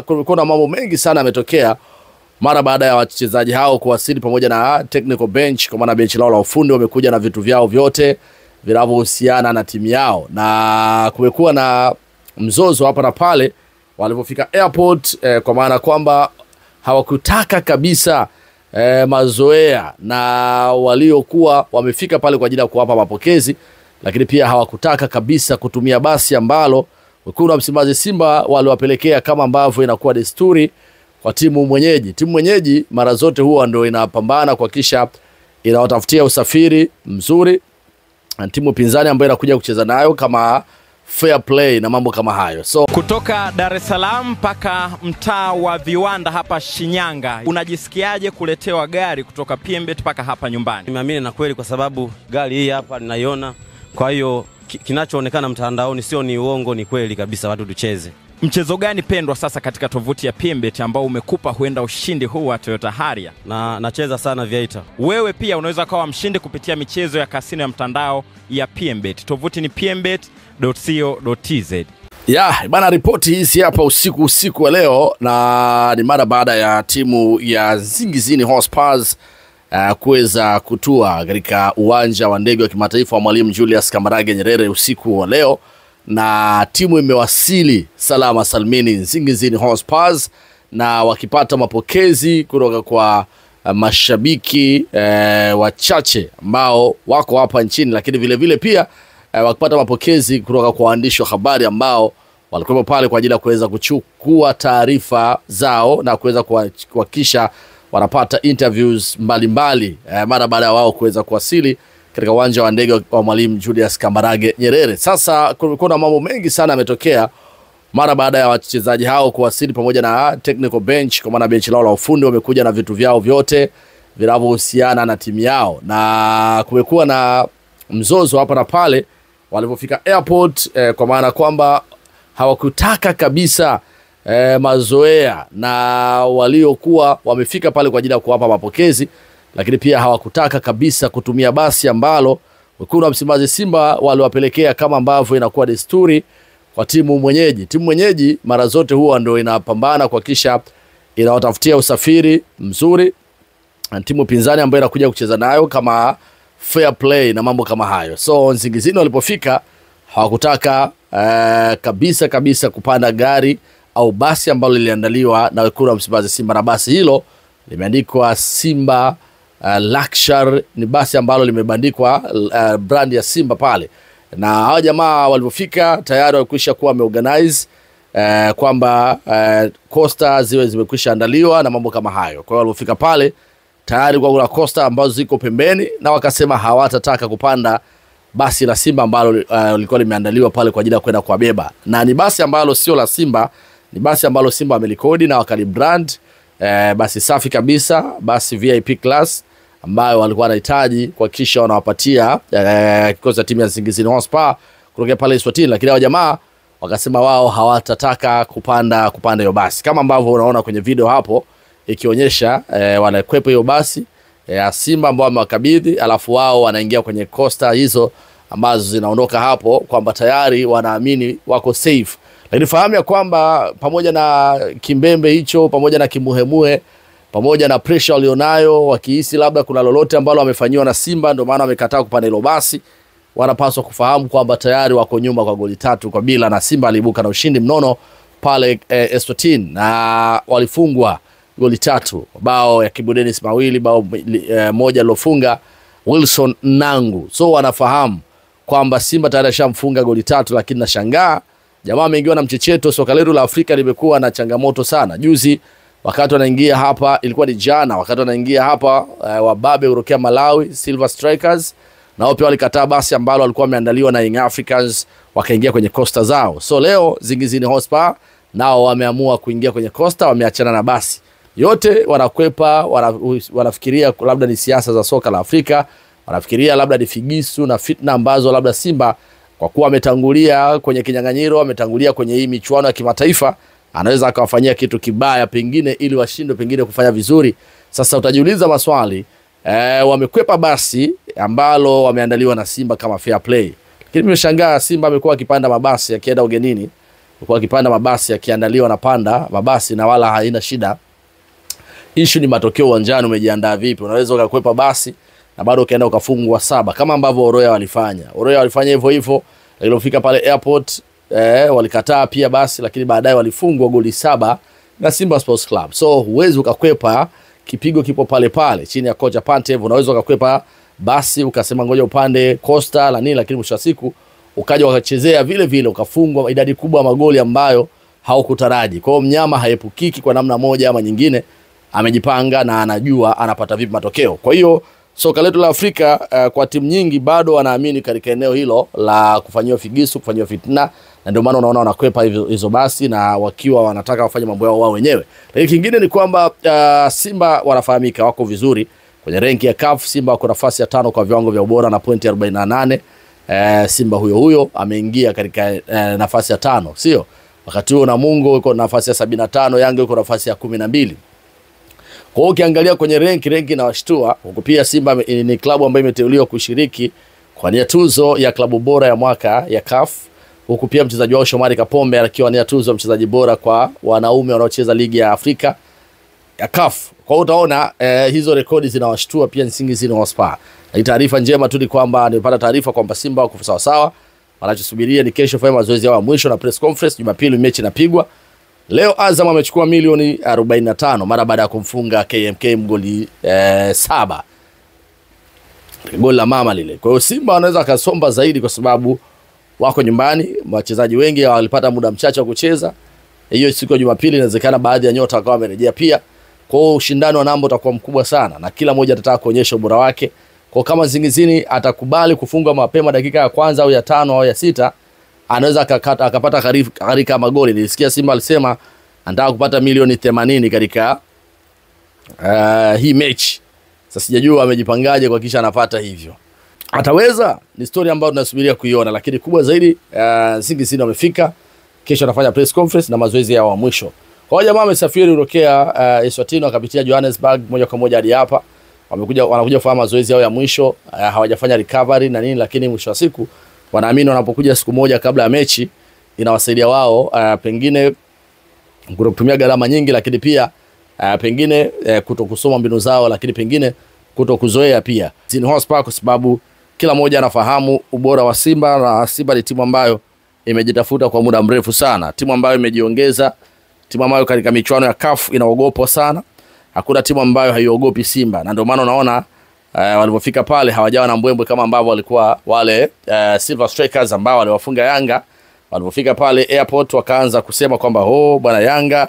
kulikuwa na mambo mengi sana yametokea mara baada ya wachezaji hao kuwasili pamoja na technical bench, kwa maana bench lao la ufundi wamekuja na vitu vyao vyote vinavyohusiana na timu yao, na kumekuwa na mzozo hapa na pale walipofika airport, kwa maana kwamba hawakutaka kabisa mazoea na waliokuwa wamefika pale kwa ajili ya kuwapa mapokezi, lakini pia hawakutaka kabisa kutumia basi ambalo wekundu wa Msimbazi Simba waliwapelekea kama ambavyo inakuwa desturi kwa timu mwenyeji. Timu mwenyeji mara zote huwa ndio inapambana kuhakikisha inawatafutia usafiri mzuri na timu pinzani ambayo inakuja kucheza nayo kama fair play na mambo kama hayo. So kutoka Dar es Salaam mpaka mtaa wa Viwanda hapa Shinyanga, unajisikiaje kuletewa gari kutoka PMbet mpaka hapa nyumbani? Nimeamini na kweli, kwa sababu gari hii hapa ninaiona. Kwa hiyo kinachoonekana mtandaoni sio ni uongo, ni kweli kabisa, watu tucheze. Mchezo gani pendwa sasa katika tovuti ya PMbet ambao umekupa huenda ushindi huu wa Toyota Harrier? Nacheza sana Viator. Wewe pia unaweza kuwa mshindi kupitia michezo ya kasino ya mtandao ya PMbet. Tovuti ni pmbet.co.tz. Bana, ripoti hizi hapa usiku wa leo, na ni mara baada ya timu ya Nsingizini Hotspurs kuweza kutua katika uwanja wa ndege wa kimataifa wa Mwalimu Julius Kambarage Nyerere usiku wa leo, na timu imewasili salama salmini Nsingizini Hotspurs, na wakipata mapokezi kutoka kwa mashabiki wachache ambao wako hapa nchini, lakini vile vile pia wakipata mapokezi kutoka kwa waandishi wa habari ambao walikuwa pale kwa ajili ya kuweza kuchukua taarifa zao na kuweza kuhakikisha wanapata interviews mbalimbali mara baada ya wao kuweza kuwasili katika uwanja wa ndege wa Mwalimu Julius Kambarage Nyerere. Sasa kulikuwa na mambo mengi sana yametokea mara baada ya wachezaji hao kuwasili pamoja na technical bench, kwa maana bench lao la ufundi wamekuja na vitu vyao vyote vinavyohusiana na timu yao, na kumekuwa na mzozo hapa na pale walipofika airport, kwa maana kwamba hawakutaka kabisa mazoea na waliokuwa wamefika pale kwa ajili ya kuwapa mapokezi, lakini pia hawakutaka kabisa kutumia basi ambalo wekundu wa Msimbazi Simba waliwapelekea kama ambavyo inakuwa desturi kwa timu mwenyeji. Timu mwenyeji mara zote huwa ndio inapambana kuhakikisha inawatafutia usafiri mzuri na timu pinzani ambayo inakuja kucheza nayo kama fair play na mambo kama hayo. So Nsingizini walipofika hawakutaka kabisa kupanda gari au basi ambalo liliandaliwa na wekundu wa Msimbazi Simba, na basi hilo limeandikwa Simba Luxury. Ni basi ambalo limebandikwa brand ya Simba pale, na hao jamaa walipofika tayari walikwisha kuwa wameorganize kwamba coaster zimekwisha andaliwa na mambo kama hayo. Kwa hiyo walipofika pale tayari kwa kuna coaster ambazo ziko pembeni, na wakasema hawatataka kupanda basi la Simba ambalo lilikuwa limeandaliwa pale kwa ajili ya kwenda kuwabeba, na ni basi ambalo sio la Simba, ni basi ambalo Simba wamelikodi na wakalibrand basi safi kabisa, basi VIP class ambayo walikuwa wanahitaji kuhakikisha wanawapatia kikosi cha timu ya Nsingizini Hotspurs kutoka pale Eswatini, lakini hao jamaa wakasema wao hawatataka kupanda hiyo basi, kama ambavyo unaona kwenye video hapo ikionyesha wanakwepa hiyo basi ya Simba ambao wamewakabidhi, alafu wao wanaingia kwenye coaster hizo ambazo zinaondoka hapo, kwamba tayari wanaamini wako safe. Lakini fahamu ya kwamba pamoja na kimbembe hicho, pamoja na kimuhemuhe, pamoja na pressure walionayo, wakihisi labda kuna lolote ambalo wamefanyiwa na Simba ndio maana wamekataa kupanda hilo basi, wanapaswa kufahamu kwamba tayari wako nyuma kwa goli 3-0, na Simba aliibuka na ushindi mnono pale Eswatini, na walifungwa goli 3, bao ya Kibu Denis mawili, bao moja lilofunga Wilson Nangu. So wanafahamu kwamba Simba tayari shamfunga goli 3, lakini nashangaa jamaa ameingiwa na mchecheto. Soka letu la Afrika limekuwa na changamoto sana. Juzi wakati wanaingia hapa, ilikuwa ni jana, wakati wanaingia hapa wababe kutokea Malawi Silver Strikers, na wao pia walikataa basi ambalo walikuwa wameandaliwa na Young Africans, wakaingia kwenye coaster zao. So leo Nsingizini Hotspurs nao wameamua kuingia kwenye coaster, wameachana na basi. Yote wanakwepa, wanafikiria labda ni siasa za soka la Afrika, wanafikiria labda ni figisu na fitna ambazo labda Simba kwa kuwa ametangulia kwenye kinyang'anyiro, ametangulia kwenye hii michuano ya kimataifa, anaweza akawafanyia kitu kibaya pengine ili washindwe pengine kufanya vizuri. Sasa utajiuliza maswali, wamekwepa basi ambalo wameandaliwa na Simba kama fair play. Lakini nimeshangaa Simba amekuwa akipanda mabasi akienda ugenini, kwa kipanda mabasi yakiandaliwa na panda mabasi na wala haina shida. Issue ni matokeo uwanjani, umejiandaa vipi? Unaweza ukakwepa basi na bado ukaenda ukafungwa 7 kama ambavyo Oroya walifanya. Oroya walifanya hivyo hivyo, ilipofika pale airport walikataa pia basi, lakini baadaye walifungwa goli 7 na Simba Sports Club. So huwezi ukakwepa, kipigo kipo pale pale chini ya kocha Pantev. Unaweza ukakwepa basi ukasema ngoja upande Costa la nini, lakini mwisho wa siku ukaja wakachezea vile vile ukafungwa idadi kubwa magoli ambayo haukutaraji. Kwa hiyo mnyama haepukiki kwa namna moja ama nyingine, amejipanga na anajua anapata vipi matokeo. Kwa hiyo soka letu la Afrika kwa timu nyingi bado wanaamini katika eneo hilo la kufanyiwa figisu, kufanyiwa fitna, na ndio maana unaona wanakwepa hizo basi na wakiwa wanataka wafanye mambo yao wao wenyewe. Lakini kingine ni kwamba Simba wanafahamika wako vizuri kwenye renki ya CAF. Simba wako nafasi ya 5 kwa viwango vya ubora na pointi 48. Simba huyo ameingia katika nafasi ya 5, sio? Wakati huo Namungo yuko nafasi ya 75, Yanga yuko nafasi ya 12. Kwa hiyo ukiangalia kwenye renki na washtua, huko pia Simba ni klabu ambayo imeteuliwa kushiriki kwa nia tuzo ya klabu bora ya mwaka ya CAF. Huko pia mchezaji wao Shomari Kapombe akiwa nia tuzo mchezaji bora kwa wanaume wanaocheza ligi ya Afrika ya CAF. Kwa hiyo utaona hizo rekodi zinawashtua pia Nsingizini Hotspur. Na taarifa njema tu ni kwamba nimepata taarifa kwamba Simba wako sawa sawa. Wanachosubiria ni kesho fanya mazoezi yao ya mwisho na press conference. Jumapili mechi inapigwa. Leo Azam amechukua milioni 45 mara baada ya kumfunga KMK mgoli 7. Goli la mama lile. Kwa hiyo Simba wanaweza kasomba zaidi kwa sababu wako nyumbani, wachezaji wengi walipata muda mchache wa kucheza. Hiyo siku ya Jumapili inawezekana baadhi ya nyota wakawa wamerejea pia. Kwa hiyo ushindani wa namba utakuwa mkubwa sana na kila mmoja atataka kuonyesha ubora wake. Kwa kama Nsingizini atakubali kufunga mapema dakika ya kwanza au ya 5 au ya 6, anaweza akapata karika magoli. Nilisikia Simba alisema anataka kupata milioni 80 katika hii mechi. Sasa sijajua amejipangaje kwa kisha anapata hivyo. Ataweza? Ni story ambayo tunasubiria kuiona, lakini kubwa zaidi Nsingizini wamefika. Kesho anafanya press conference na mazoezi yao ya mwisho. Kwa hiyo jamaa amesafiri kutokea Eswatini akapitia Johannesburg moja kwa moja hadi hapa. Wanakuja kufanya mazoezi yao ya mwisho, hawajafanya recovery na nini, lakini mwisho wa siku wanaamini wanapokuja siku moja kabla ya mechi inawasaidia wao pengine kutumia gharama nyingi, lakini pia pengine kutokusoma mbinu zao, lakini pengine kutokuzoea pia Nsingizini Hotspur, kwa sababu kila mmoja anafahamu ubora wa Simba, na Simba ni timu ambayo imejitafuta kwa muda mrefu sana, timu ambayo imejiongeza, timu ambayo katika michuano ya CAF inaogopwa sana. Hakuna timu ambayo haiogopi Simba, na ndio maana unaona walipofika pale hawajawa na mbwembwe kama ambavyo walikuwa wale Silver Strikers ambao waliwafunga Yanga. Walipofika pale airport wakaanza kusema kwamba bwana Yanga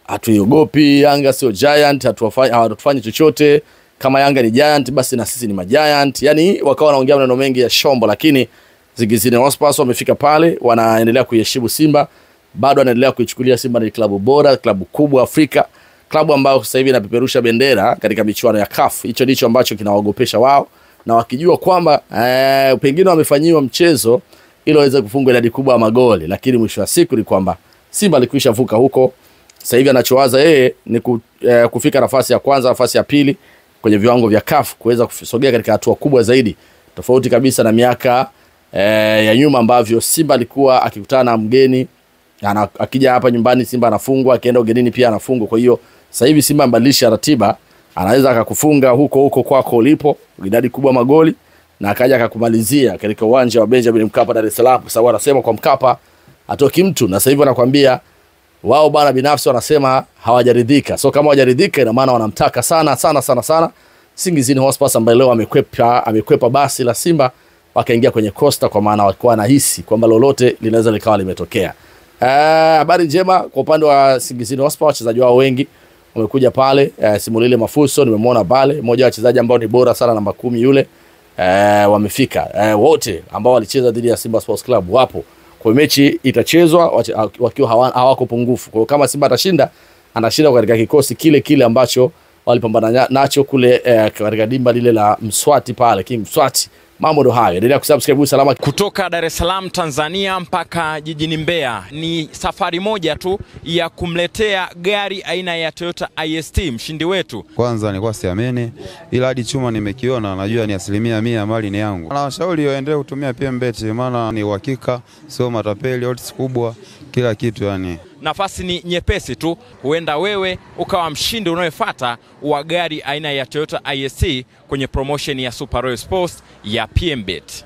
hatuiogopi, Yanga sio giant, hatufanyi chochote, kama Yanga ni giant basi na sisi ni magiant. Yani wakawa wanaongea maneno mengi ya shombo, lakini Nsingizini Hotspur wamefika pale, wanaendelea kuiheshimu Simba, bado wanaendelea kuichukulia Simba ni klabu bora, klabu kubwa Afrika, klabu ambayo sasa hivi inapeperusha bendera katika michuano ya CAF. Hicho ndicho ambacho kinawaogopesha wao, na wakijua kwamba pengine wamefanyiwa mchezo ili waweze kufunga idadi kubwa ya magoli, lakini mwisho wa siku ni kwamba Simba alikwisha vuka huko. Sasa hivi anachowaza yeye ni kufika nafasi ya kwanza, nafasi ya pili kwenye viwango vya CAF, kuweza kusogea katika hatua kubwa zaidi, tofauti kabisa na miaka ya nyuma ambavyo Simba alikuwa akikutana na mgeni akija hapa nyumbani Simba anafungwa, akienda ugenini pia anafungwa. Kwa hiyo sasa hivi Simba mbadilisha ratiba, anaweza akakufunga huko kwako ulipo idadi kubwa magoli, na akaja akakumalizia katika uwanja wa Benjamin Mkapa Dar es Salaam, kwa sababu anasema kwa Mkapa atoki mtu. Na sasa hivi anakuambia wao bana binafsi wanasema hawajaridhika. So kama hawajaridhika ina maana wanamtaka sana Nsingizini Hotspur ambaye leo amekwepa basi la Simba wakaingia kwenye Costa, kwa maana walikuwa nahisi kwamba lolote linaweza likawa limetokea. Habari njema kwa upande wa Nsingizini Hotspur, wachezaji wao wengi wamekuja pale. Simulile Mafuso nimemwona pale, mmoja wa wachezaji ambao ni bora sana, namba 10 yule. Wamefika wote ambao walicheza dhidi ya Simba Sports Club wapo. Kwa mechi itachezwa wakiwa hawako pungufu. Kwa kama Simba atashinda, anashinda katika kikosi kile ambacho walipambana nacho kule katika dimba lile la Mswati pale, King Mswati Mambo ndo hayo. Endelea kusubscribe Usalama. Kutoka Dar es Salaam Tanzania mpaka jijini Mbeya ni safari moja tu ya kumletea gari aina ya Toyota IST mshindi wetu. Kwanza nilikuwa siamini, ila hadi chuma nimekiona, najua ni 100% mali ni yangu. Na washauri waendelee kutumia PMBet, maana ni uhakika, sio matapeli, odds kubwa, kila kitu yani. Nafasi ni nyepesi tu, huenda wewe ukawa mshindi unayefuata wa gari aina ya Toyota IST kwenye promotion ya Super Royal Sports ya PMBet.